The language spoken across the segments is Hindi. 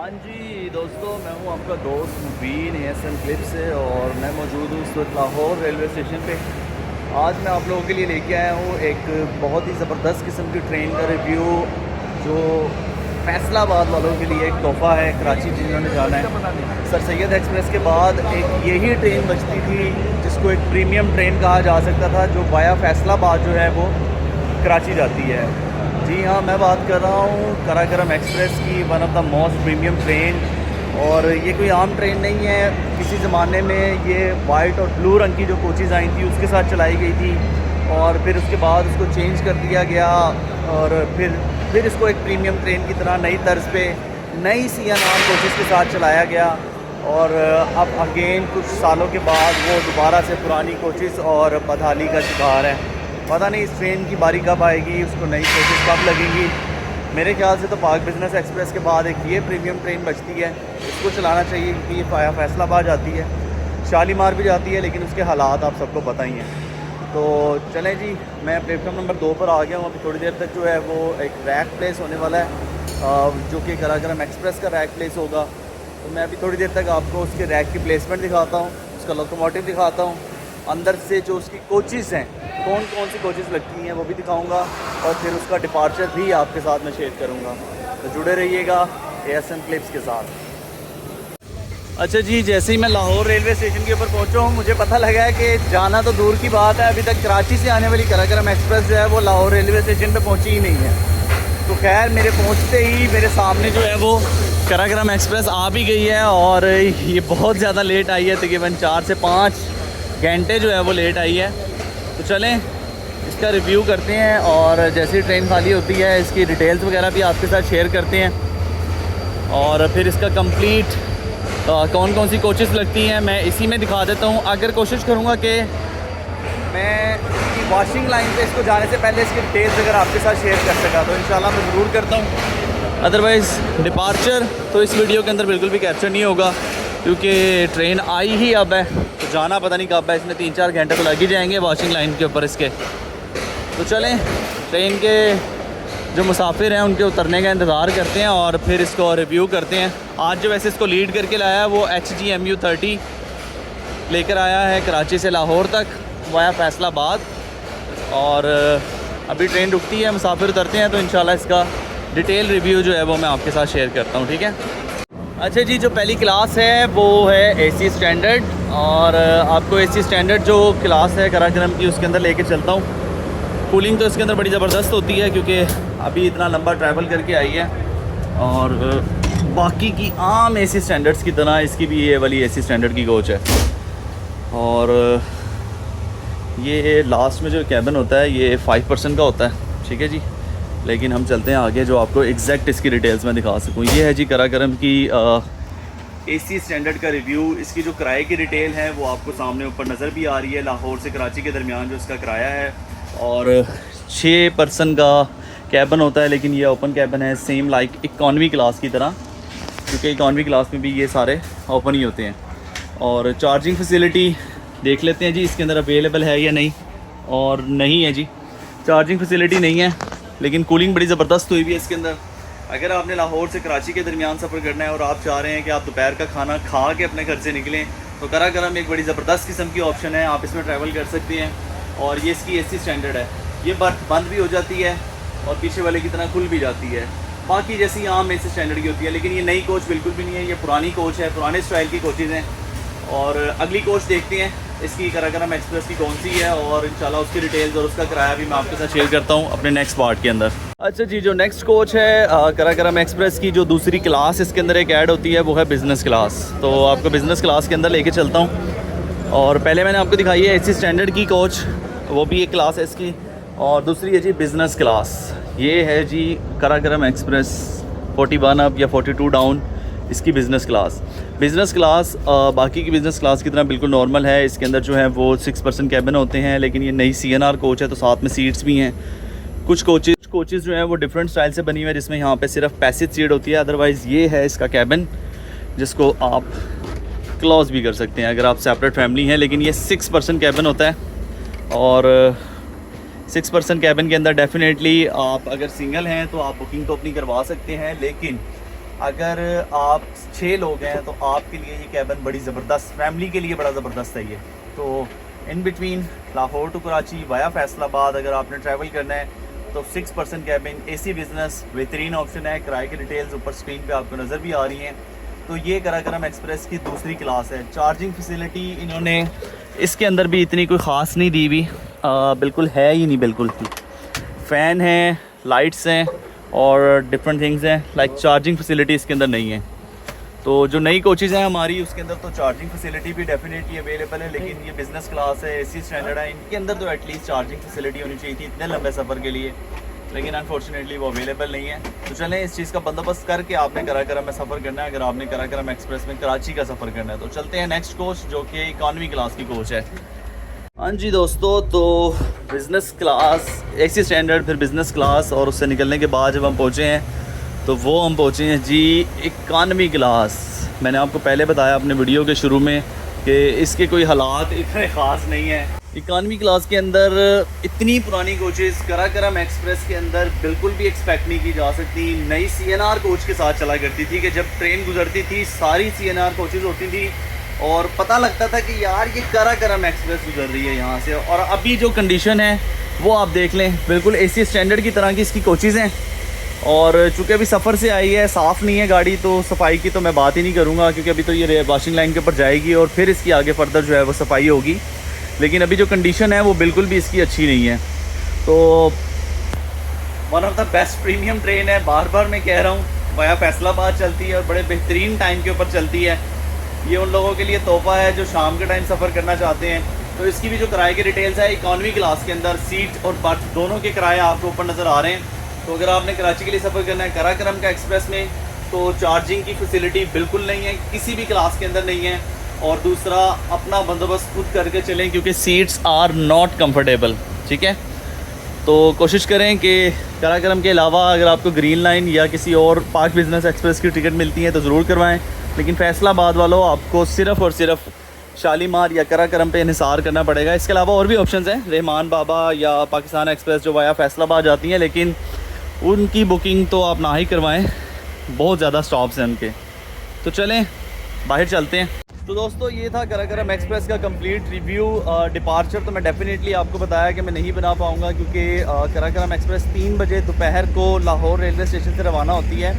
हाँ जी दोस्तों, मैं हूँ आपका दोस्त मुबीन ASM क्लिप से और मैं मौजूद हूँ इस वक्त लाहौर रेलवे स्टेशन पे। आज मैं आप लोगों के लिए लेके आया हूँ एक बहुत ही ज़बरदस्त किस्म की ट्रेन का रिव्यू, जो फैसलाबाद वालों के लिए एक तोहफ़ा है। कराची जिन्होंने जाना है, सर सैयद एक्सप्रेस के बाद एक यही ट्रेन बचती थी जिसको एक प्रीमियम ट्रेन कहा जा सकता था, जो वाया फैसलाबाद जो है वो कराची जाती है। जी हाँ, मैं बात कर रहा हूँ कराकरम एक्सप्रेस की, one of the most premium train. और ये कोई आम ट्रेन नहीं है। किसी ज़माने में ये वाइट और ब्लू रंग की जो कोचेज़ आई थी उसके साथ चलाई गई थी, और फिर उसके बाद उसको चेंज कर दिया गया, और फिर इसको एक प्रीमियम ट्रेन की तरह नई तर्ज पे नई CNR कोचेज़ के साथ चलाया गया। और अब अगेन कुछ सालों के बाद वो दोबारा से पुरानी कोचेज़ और बदहाली का शिकार है। पता नहीं इस ट्रेन की बारी कब आएगी, उसको नई कोचेज़ कब लगेंगी। मेरे ख्याल से तो पाक बिज़नेस एक्सप्रेस के बाद एक ये प्रीमियम ट्रेन बचती है, इसको चलाना चाहिए, क्योंकि ये फैसलाबाद जाती है, शालीमार भी जाती है, लेकिन उसके हालात आप सबको पता ही हैं। तो चलें जी, मैं प्लेटफॉर्म नंबर 2 पर आ गया हूँ। अभी थोड़ी देर तक जो है वो एक रैक प्लेस होने वाला है, जो कि कराकरम एक्सप्रेस का रैक प्लेस होगा। तो मैं अभी थोड़ी देर तक आपको उसके रैक की प्लेसमेंट दिखाता हूँ, उसका लोकोमोटिव दिखाता हूँ, अंदर से जो उसकी कोचेज़ हैं, कौन कौन सी कोचेज़ लगती हैं वो भी दिखाऊंगा, और फिर उसका डिपार्चर भी आपके साथ में शेयर करूंगा। तो जुड़े रहिएगा ASM क्लिप्स के साथ। अच्छा जी, जैसे ही मैं लाहौर रेलवे स्टेशन के ऊपर पहुंचा हूँ, मुझे पता लगा है कि जाना तो दूर की बात है, अभी तक कराची से आने वाली कराकरम एक्सप्रेस जो है वो लाहौर रेलवे स्टेशन पर पहुँची ही नहीं है। तो खैर, मेरे पहुँचते ही मेरे सामने जो है वो कराकरम एक्सप्रेस आ भी गई है, और ये बहुत ज़्यादा लेट आई है, तकरीबन 4 से 5 घंटे जो है वो लेट आई है। तो चलें इसका रिव्यू करते हैं, और जैसे ही ट्रेन खाली होती है इसकी डिटेल्स वगैरह भी आपके साथ शेयर करते हैं, और फिर इसका कंप्लीट कौन कौन सी कोचेस लगती हैं मैं इसी में दिखा देता हूँ। अगर कोशिश करूँगा कि मैं इसकी वॉशिंग लाइन पे इसको जाने से पहले इसकी डिटेल्स अगर आपके साथ शेयर कर सका तो इंशाल्लाह मैं ज़रूर करता हूँ। अदरवाइज़ डिपार्चर तो इस वीडियो के अंदर बिल्कुल भी कैप्चर नहीं होगा, क्योंकि ट्रेन आई ही अब है, तो जाना पता नहीं कब है। इसमें 3-4 घंटे तो लग ही जाएंगे वॉशिंग लाइन के ऊपर इसके। तो चलें ट्रेन के जो मुसाफिर हैं उनके उतरने का इंतज़ार करते हैं, और फिर इसको रिव्यू करते हैं। आज जो वैसे इसको लीड करके लाया है वो HGMU 30 लेकर आया है कराची से लाहौर तक वाया फैसलाबाद, और अभी ट्रेन रुकती है, मुसाफिर उतरते हैं, तो इंशाल्लाह इसका डिटेल रिव्यू जो है वो मैं आपके साथ शेयर करता हूँ, ठीक है। अच्छा जी, जो पहली क्लास है वो है AC स्टैंडर्ड, और आपको AC स्टैंडर्ड जो क्लास है कराकरम की उसके अंदर लेके चलता हूँ। कूलिंग तो इसके अंदर बड़ी ज़बरदस्त होती है, क्योंकि अभी इतना लंबा ट्रैवल करके आई है, और बाकी की आम AC स्टैंडर्ड्स की तरह इसकी भी ये वाली AC स्टैंडर्ड की कोच है। और ये लास्ट में जो कैबिन होता है ये 5 पर्सन का होता है, ठीक है जी। लेकिन हम चलते हैं आगे, जो आपको एग्जैक्ट इसकी डिटेल्स में दिखा सकूँ। ये है जी कराकरम की AC स्टैंडर्ड का रिव्यू। इसकी जो किराए की डिटेल है वो आपको सामने ऊपर नज़र भी आ रही है। लाहौर से कराची के दरमियान जो इसका किराया है, और 6 पर्सन का कैबिन होता है, लेकिन ये ओपन कैबिन है, सेम लाइक इकॉनमी क्लास की तरह, क्योंकि इकॉनमी क्लास में भी ये सारे ओपन ही होते हैं। और चार्जिंग फैसिलिटी देख लेते हैं जी इसके अंदर अवेलेबल है या नहीं, और नहीं है जी, चार्जिंग फैसिलिटी नहीं है, लेकिन कूलिंग बड़ी ज़बरदस्त हुई भी है इसके अंदर। अगर आपने लाहौर से कराची के दरमियान सफ़र करना है और आप चाह रहे हैं कि आप दोपहर का खाना खा के अपने घर से निकलें, तो कराकरम एक बड़ी ज़बरदस्त किस्म की ऑप्शन है, आप इसमें ट्रैवल कर सकते हैं। और ये इसकी AC स्टैंडर्ड है, ये बर्थ बंद भी हो जाती है और पीछे वाले की तरह खुल भी जाती है, बाकी जैसी आम AC स्टैंडर्ड की होती है। लेकिन ये नई कोच बिल्कुल भी नहीं है, ये पुरानी कोच है, पुराने स्टाइल की कोचेज़ हैं। और अगली कोच देखते हैं इसकी कराकरम एक्सप्रेस की कौन सी है, और इंशाल्लाह उसकी डिटेल्स और उसका किराया भी मैं आपके साथ शेयर करता हूँ अपने नेक्स्ट पार्ट के अंदर। अच्छा जी, जो नेक्स्ट कोच है कराकरम एक्सप्रेस की, जो दूसरी क्लास इसके अंदर एक ऐड होती है वो है बिज़नेस क्लास। तो आपको बिज़नेस क्लास के अंदर लेके चलता हूँ। और पहले मैंने आपको दिखाई है AC स्टैंडर्ड की कोच, वो भी एक क्लास है इसकी, और दूसरी है जी बिज़नेस क्लास। ये है जी कराकरम एक्सप्रेस 41 अप या 42 डाउन इसकी बिज़नेस क्लास। बिज़नेस क्लास बाकी की बिज़नेस क्लास की तरह बिल्कुल नॉर्मल है। इसके अंदर जो है वो 6 पर्सन कैबिन होते हैं, लेकिन ये नई CNR कोच है तो साथ में सीट्स भी हैं। कुछ कोचेज़ जो है वो डिफरेंट स्टाइल से बनी हुई है, जिसमें यहाँ पे सिर्फ पैसेज सीट होती है। अदरवाइज़ ये है इसका कैबिन, जिसको आप क्लोज भी कर सकते हैं अगर आप सेपरेट फैमिली हैं। लेकिन ये 6 पर्सन कैबिन होता है, और 6 पर्सन कैबिन के अंदर डेफिनेटली आप अगर सिंगल हैं तो आप बुकिंग तो अपनी करवा सकते हैं, लेकिन अगर आप 6 लोग हैं तो आपके लिए ये कैबिन बड़ी ज़बरदस्त, फैमिली के लिए बड़ा ज़बरदस्त है ये। तो in between Lahore to Karachi via Faisalabad अगर आपने ट्रैवल करना है तो 6 पर्सन कैबिन AC बिज़नेस बेहतरीन ऑप्शन है। किराए की डिटेल्स ऊपर स्क्रीन पे आपको नज़र भी आ रही हैं। तो ये कराकरम एक्सप्रेस की दूसरी क्लास है। चार्जिंग फैसिलिटी इन्होंने इसके अंदर भी इतनी कोई ख़ास नहीं दी हुई, बिल्कुल है ही नहीं, बिल्कुल ही। फ़ैन है, लाइट्स हैं और डिफरेंट थिंग्स हैं, लाइक चार्जिंग फैसिलिटी इसके अंदर नहीं है। तो जो नई कोचेज़ हैं हमारी उसके अंदर तो चार्जिंग फैसिलिटी भी डेफिनेटली अवेलेबल है, लेकिन ये बिज़नेस क्लास है, AC स्टैंडर्ड है, इनके अंदर तो एटलीस्ट चार्जिंग फैसिलिटी होनी चाहिए थी इतने लंबे सफ़र के लिए, लेकिन अनफॉर्चुनेटली वो अवेलेबल नहीं है। तो चलें इस चीज़ का बंदोबस्त करके आपने कराकरम में सफ़र करना है। अगर आपने कराकरम एक्सप्रेस में कराची का सफ़र करना है तो चलते हैं नेक्स्ट कोच जो कि इकॉनमी क्लास की कोच है। हाँ जी दोस्तों, तो बिज़नेस क्लास, AC स्टैंडर्ड, फिर बिज़नेस क्लास, और उससे निकलने के बाद जब हम पहुँचे हैं तो वो हम पहुँचे हैं जी इकॉनमी क्लास। मैंने आपको पहले बताया अपने वीडियो के शुरू में कि इसके कोई हालात इतने ख़ास नहीं हैं। इकॉनमी क्लास के अंदर इतनी पुरानी कोचेज़ कराकरम एक्सप्रेस के अंदर बिल्कुल भी एक्सपेक्ट नहीं की जा सकती। नई CNR कोच के साथ चला करती थी कि जब ट्रेन गुजरती थी सारी CNR कोचेज़ होती थी और पता लगता था कि यार ये कराकरम एक्सप्रेस गुजर रही है यहाँ से। और अभी जो कंडीशन है वो आप देख लें, बिल्कुल AC स्टैंडर्ड की तरह की इसकी कोचेज़ हैं। और चूँकि अभी सफ़र से आई है, साफ़ नहीं है गाड़ी, तो सफाई की तो मैं बात ही नहीं करूँगा क्योंकि अभी तो ये वॉशिंग लाइन के ऊपर जाएगी और फिर इसकी आगे फर्दर जो है वो सफाई होगी। लेकिन अभी जो कंडीशन है वो बिल्कुल भी इसकी अच्छी नहीं है। तो one of the best premium train है, बार बार मैं कह रहा हूँ, वाया फैसलाबाद चलती है और बड़े बेहतरीन टाइम के ऊपर चलती है। ये उन लोगों के लिए तोहफ़ा है जो शाम के टाइम सफ़र करना चाहते हैं। तो इसकी भी जो किराए की डिटेल्स है, इकॉनमी क्लास के अंदर सीट और बर्थ दोनों के किराए आपको ऊपर नज़र आ रहे हैं। तो अगर आपने कराची के लिए सफ़र करना है कराकरम का एक्सप्रेस में तो चार्जिंग की फैसिलिटी बिल्कुल नहीं है, किसी भी क्लास के अंदर नहीं है। और दूसरा, अपना बंदोबस्त खुद करके चलें क्योंकि सीट्स आर नॉट कंफर्टेबल, ठीक है। तो कोशिश करें कि कराकरम के अलावा अगर आपको ग्रीन लाइन या किसी और पाक बिज़नेस एक्सप्रेस की टिकट मिलती है तो ज़रूर करवाएं, लेकिन फैसलाबाद वालों आपको सिर्फ़ और सिर्फ शालीमार या कराकरम पे इन्हिसार करना पड़ेगा। इसके अलावा और भी ऑप्शंस हैं, रहमान बाबा या पाकिस्तान एक्सप्रेस जो वाया फैसलाबाद जाती हैं, लेकिन उनकी बुकिंग तो आप ना ही करवाएं, बहुत ज़्यादा स्टॉप्स हैं उनके। तो चलें बाहर चलते हैं। तो दोस्तों ये था कराकरम एक्सप्रेस का कंप्लीट रिव्यू। डिपार्चर तो मैं डेफिनेटली आपको बताया कि मैं नहीं बना पाऊँगा क्योंकि कराकरम एक्सप्रेस 3 बजे दोपहर को लाहौर रेलवे स्टेशन से रवाना होती है,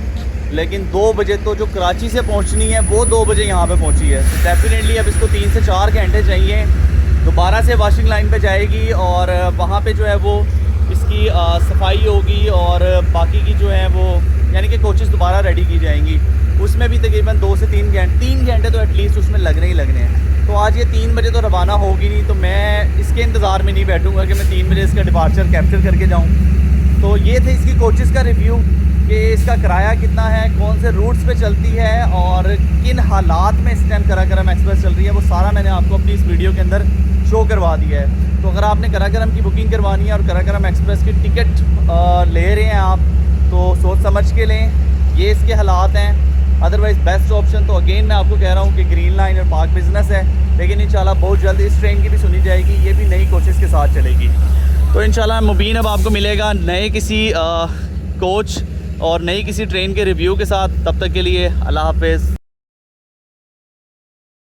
लेकिन 2 बजे तो जो कराची से पहुंचनी है वो 2 बजे यहाँ पे पहुंची है। तो डेफिनेटली अब इसको 3 से 4 घंटे चाहिए। दोबारा से वॉशिंग लाइन पे जाएगी और वहाँ पे जो है वो इसकी सफाई होगी और बाकी की जो है वो यानी कि कोचेस दोबारा रेडी की जाएंगी। उसमें भी तकरीबन 2 से 3 घंटे तो एटलीस्ट उसमें लगने ही लगने हैं। तो आज ये 3 बजे तो रवाना होगी नहीं, तो मैं इसके इंतज़ार में नहीं बैठूँगा कि मैं 3 बजे इसका डिपार्चर कैप्चर करके जाऊँ। तो ये थे इसकी कोचेस का रिव्यू कि इसका किराया कितना है, कौन से रूट्स पे चलती है और किन हालात में इस टाइम कराकरम एक्सप्रेस चल रही है, वो सारा मैंने आपको अपनी इस वीडियो के अंदर शो करवा दिया है। तो अगर आपने कराकरम की बुकिंग करवानी है और कराकरम एक्सप्रेस की टिकट ले रहे हैं आप तो सोच समझ के लें, ये इसके हालात हैं। अदरवाइज़ बेस्ट ऑप्शन तो अगेन मैं आपको कह रहा हूँ कि ग्रीन लाइन और पाक बिज़नेस है, लेकिन इंशाल्लाह बहुत जल्द इस ट्रेन की भी सुनी जाएगी, ये भी नई कोचेस के साथ चलेगी। तो इंशाल्लाह मुबीन अब आपको मिलेगा नए किसी कोच और नई किसी ट्रेन के रिव्यू के साथ। तब तक के लिए अल्लाह हाफ़िज़।